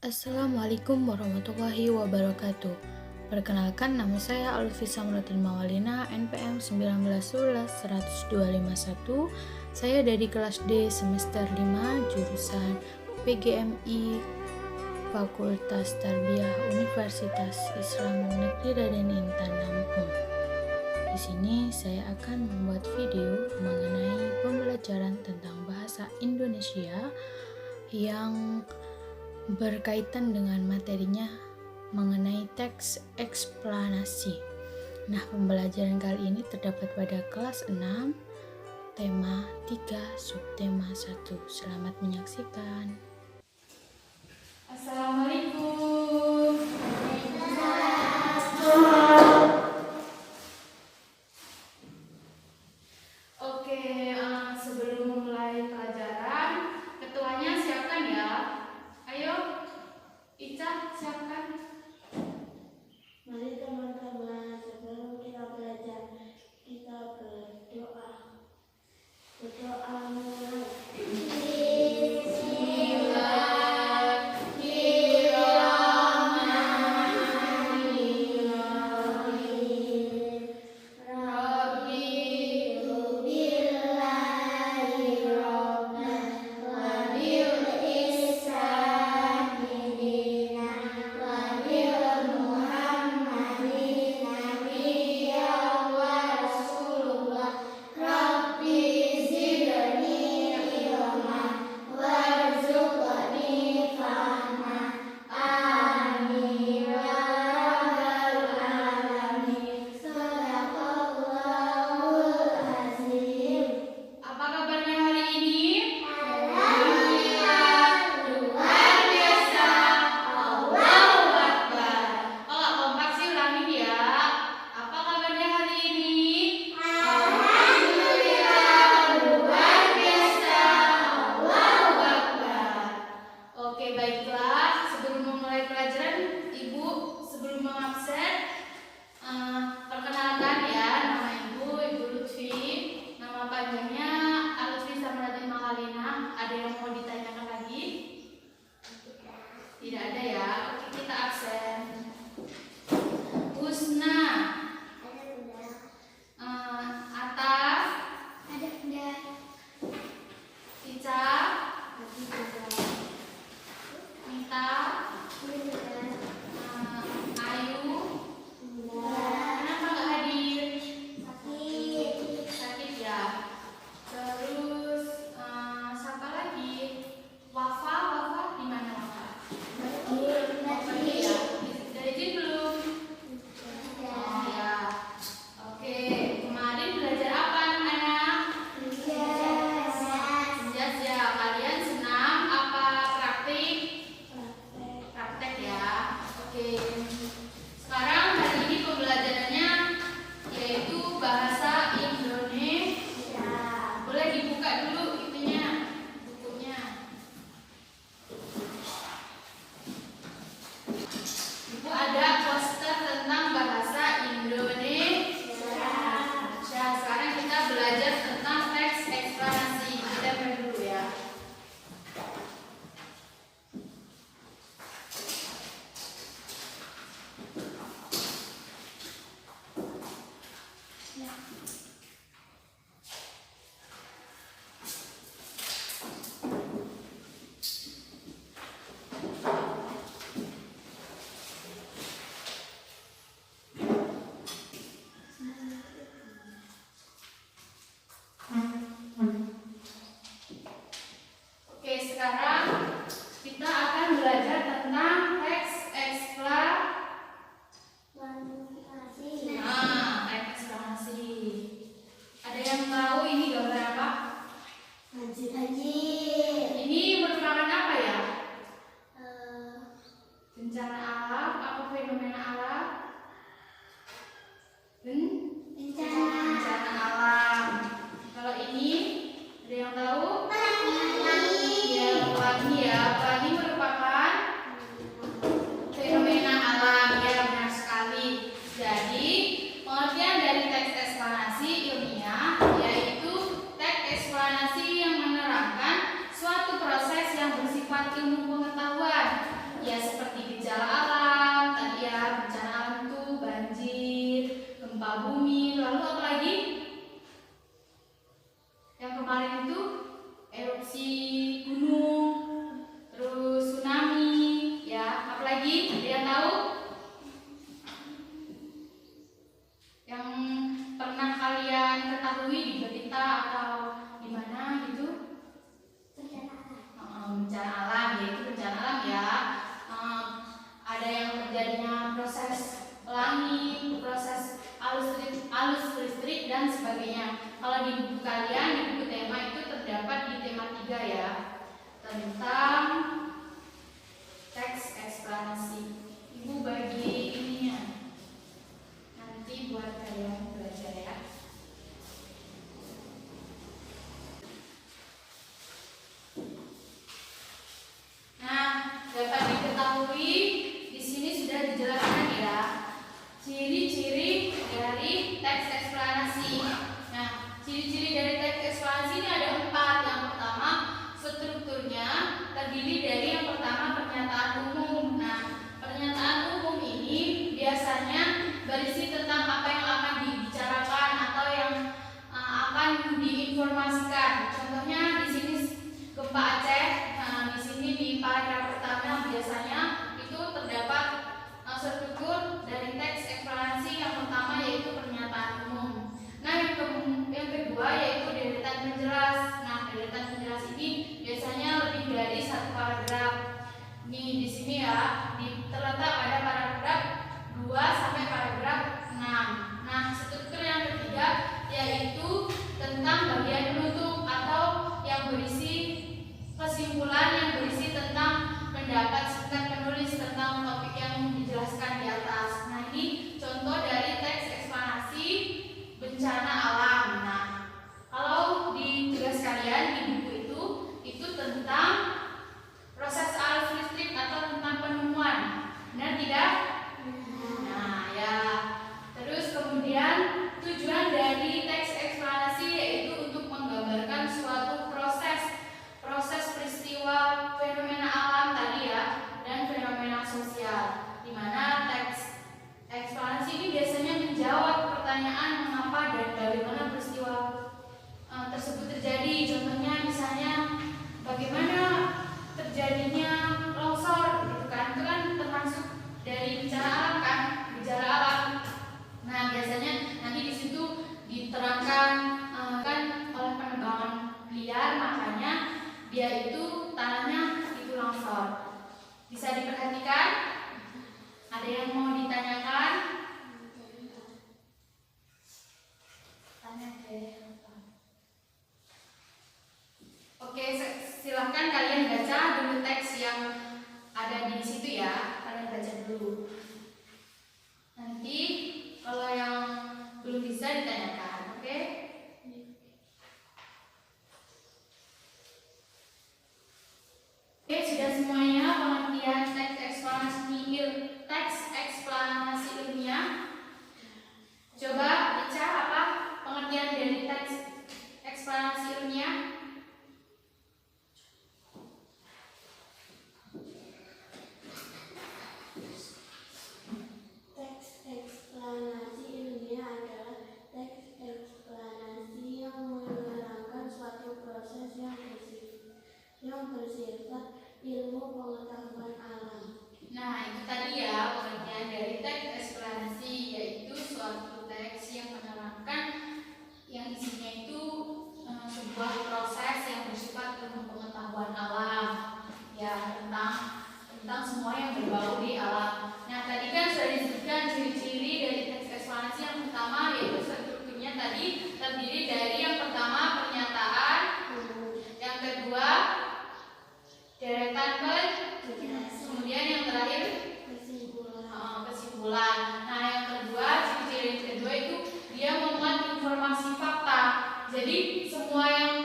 Assalamualaikum warahmatullahi wabarakatuh. Perkenalkan, nama saya Alfi Samratin Mawalina, NPM 1911-10251. Saya dari kelas D semester 5, jurusan PGMI Fakultas Tarbiyah Universitas Islam Negeri Raden Intan Lampung. Di sini saya akan membuat video mengenai pembelajaran tentang bahasa Indonesia yang berkaitan dengan materinya mengenai teks eksplanasi. Nah, pembelajaran kali ini terdapat pada kelas 6, tema 3, subtema 1. Selamat menyaksikan. Assalamualaikum. Oke, sebelum memulai pelajaran, ketuanya siapkan ya. Ayo, Ica, siapkan. Mari teman-teman, sebelum kita belajar, kita berdoa. Berdoa mulai. ya seperti gejala alam, tadi ya bencana alam itu banjir, gempa bumi, lalu apa lagi? Yang kemarin itu erupsi gunung, terus tsunami, ya apa lagi? Ada yang tahu? Yang pernah kalian ketahui di berita atau di mana gitu? Bencana alam, yaitu bencana alam ya. Ada yang terjadinya proses pelangi, proses arus listrik dan sebagainya. Kalau di buku kalian, di buku tema itu terdapat di tema 3 ya, tentang teks eksplanasi. Ibu bagi ininya nanti buat kalian belajar ya. Nah, dapat diketahui di sini sudah dijelaskan ya ciri-ciri dari teks eksplanasi. Nah, ciri-ciri dari teks eksplanasi ini ada 4. Yang pertama, strukturnya terdiri dari yang pertama pernyataan umum. Nah, pernyataan umum ini biasanya berisi tentang apa yang akan dibicarakan atau yang akan diinformasikan. Contohnya di sini gempa Aceh. Nah, di sini di paragraf pertama biasanya itu terdapat struktur dari teks eksplanasi. Yang pertama yaitu pernyataan umum. Nah, yang kedua yaitu deretan penjelas. Nah, deretan penjelas ini biasanya lebih dari 1 paragraf. Nih di sini ya, terletak pada paragraf 2 sampai paragraf 6. Nah, struktur yang ketiga yaitu tentang bagian penutup atau yang berisi kesimpulan yang berisi tentang pendapat singkat penulis tentang topik yang dijelaskan di atas. Nah, ini contoh dari teks eksplanasi bencana alam. Nah, kalau di tugas kalian di buku itu tentang proses arus listrik atau tentang penemuan. Benar tidak? Nah, ya. Terus kemudian tujuan dari teks eksplanasi yaitu untuk menggambarkan suatu proses peristiwa fenomena alam tadi ya dan fenomena sosial, di mana teks eksplanasi ini biasanya menjawab pertanyaan mengapa dan bagaimana peristiwa tersebut terjadi. Contohnya misalnya bagaimana terjadinya longsor gitu kan, itu kan termasuk dari bencana alam kan, gejala alam. Nah, biasanya nanti di situ diterangkan kan oleh penebangan liar, makanya dia itu tanahnya itu longsor. Bisa diperhatikan? Ada yang mau ditanyakan? Tanya deh. Oke, silahkan kalian baca dulu teks yang ada di situ ya. Kalian baca dulu. Nanti kalau yang belum bisa ditanyakan, oke? Oke, sudah semuanya pengertian teks eksplanasi ilmiah. Coba baca apa pengertian dari teks eksplanasi ilmiah? Teks eksplanasi ilmiah adalah teks eksplanasi yang menerangkan suatu proses yang bersifat ilmu pengetahuan alam. Nah, itu tadi ya pengertian dari teks eksplanasi, yaitu suatu teks yang menerangkan yang isinya itu sebuah proses yang bersifat ilmu pengetahuan alam, ya tentang semua yang berbau di alam. Nah, tadi kan sudah disebutkan ciri-ciri dari teks eksplanasi. Yang pertama yaitu strukturnya tadi terdiri dari yang pertama pernyataan, yang kedua deretan kemudian yang terakhir kesimpulan. Nah, yang kedua ciri-ciri yang kedua itu dia memuat informasi fakta. Jadi semua yang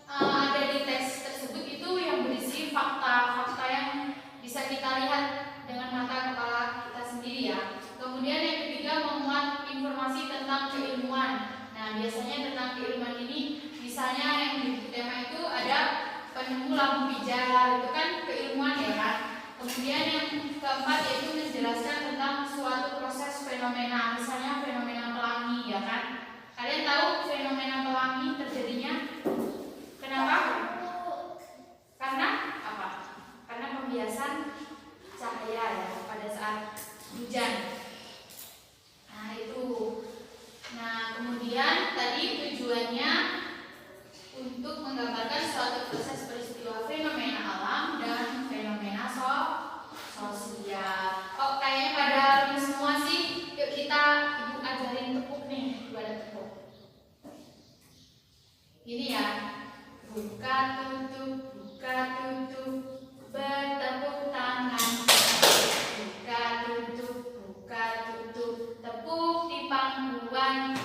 ada di teks tersebut itu yang berisi fakta yang bisa kita lihat dengan mata kepala kita sendiri ya. Kemudian yang ketiga memuat informasi tentang keilmuan. Nah, biasanya tentang keilmuan ini misalnya yang di tema itu ada penemu lampu pijar, itu kan keilmuan ya kan. kemudian yang keempat yaitu menjelaskan tentang suatu proses fenomena, misalnya fenomena pelangi, ya kan? Kalian tahu fenomena pelangi terjadinya kenapa? Karena apa? Karena pembiasan cahaya ya pada saat hujan. Nah itu. Nah kemudian tadi tujuannya untuk menggambarkan suatu proses peristiwa fenomena alam dan fenomena sosial. Oh kayaknya pada ini semua sih. Yuk kita ibu ajarin tepuk nih, ibu ada tepuk. Ini ya. Buka tutup, bertepuk tangan. Buka tutup, tepuk di pangkuan.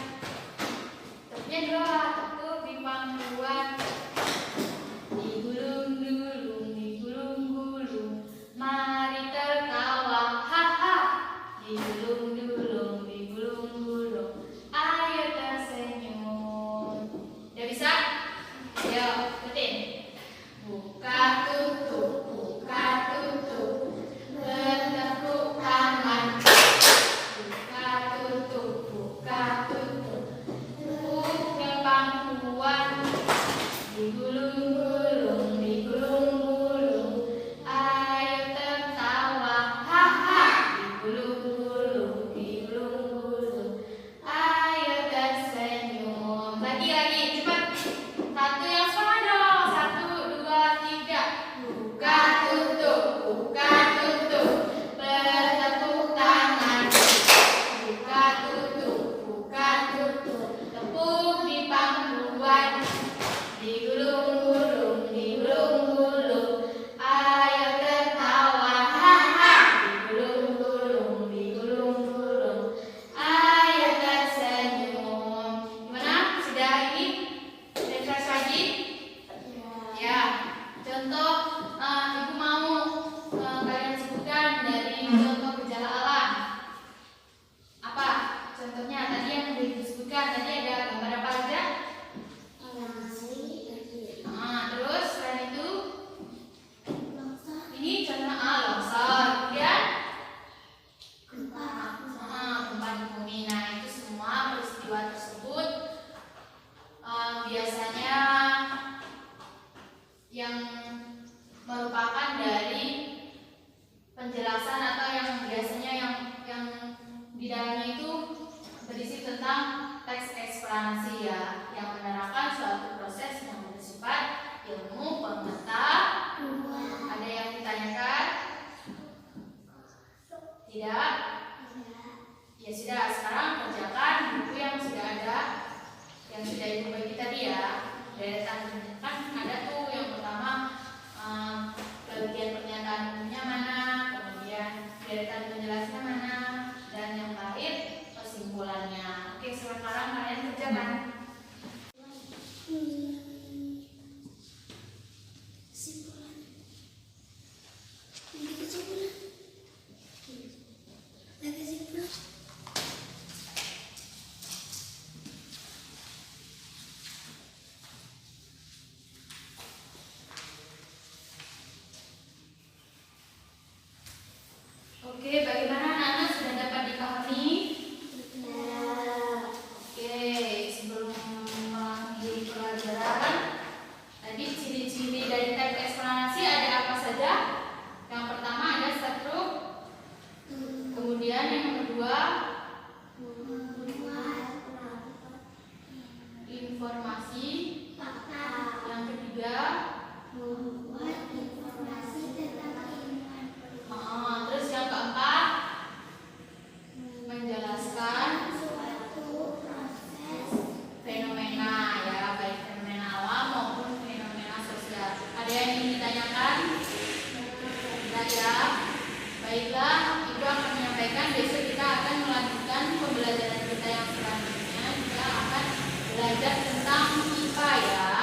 Tepuknya dua, tepuk di pangkuan. Digulung-gulung, mari tertawa, haha. Digulung-gulung, ayo tersenyum. Udah bisa? Ayo, ikutin. Buka tutup, bertepuk tangan. Buka tutup, tepuk ke pangkuan. Digulung-gulung, ayo tertawa, haha. Digulung-gulung, ayo tersenyum. Lagi, cepat. Satu yang sama dong. 1, 2, 3. Buka tutup, bertepuk tangan. Buka tutup, tepuk di pangkuan. Digulung-gulung, ayo tertawa, haha. Digulung-gulung, ayo tersenyum. Gimana? Sudah ini? Refresh lagi? Ya. Contoh ibu mau kalian sebutkan dari contoh gejala alam. Apa? Contohnya tadi yang disebutkan tadi ada gambar apa aja? Terus selain itu ini contoh longsor, kemudian gempa di bumi. Nah itu semua peristiwa tersebut biasanya yang merupakan dari penjelasan atau yang biasanya yang di dalamnya itu berisi tentang teks eksplanasi ya, yang menerangkan suatu proses yang bersifat ilmu pengetahuan. Ada yang ditanyakan? Tidak? Ya sudah, sekarang kerjakan buku yang sudah ada, yang sudah ibu bagi tadi ya. Deretan kan ada tuh yang pertama bagian pernyataan umumnya mana, kemudian deretan penjelasannya mana, dan yang terakhir kesimpulannya. Oke, sekarang kalian kerjakan. Oke, bagaimana anak-anak sudah dapat dipahami? Oke, sebelum mengakhiri pelajaran, tadi ciri-ciri dari teks eksplanasi ada apa saja? Yang pertama ada struktur, kemudian yang kedua informasi, yang ketiga terus yang keempat menjelaskan fenomena ya, baik fenomena alam maupun fenomena sosial. Ada yang ingin ditanyakan? Tidak ya? Baiklah, Ibu akan menyampaikan. Besok kita akan melanjutkan pembelajaran kita yang selanjutnya. Kita akan belajar tentang IPA ya.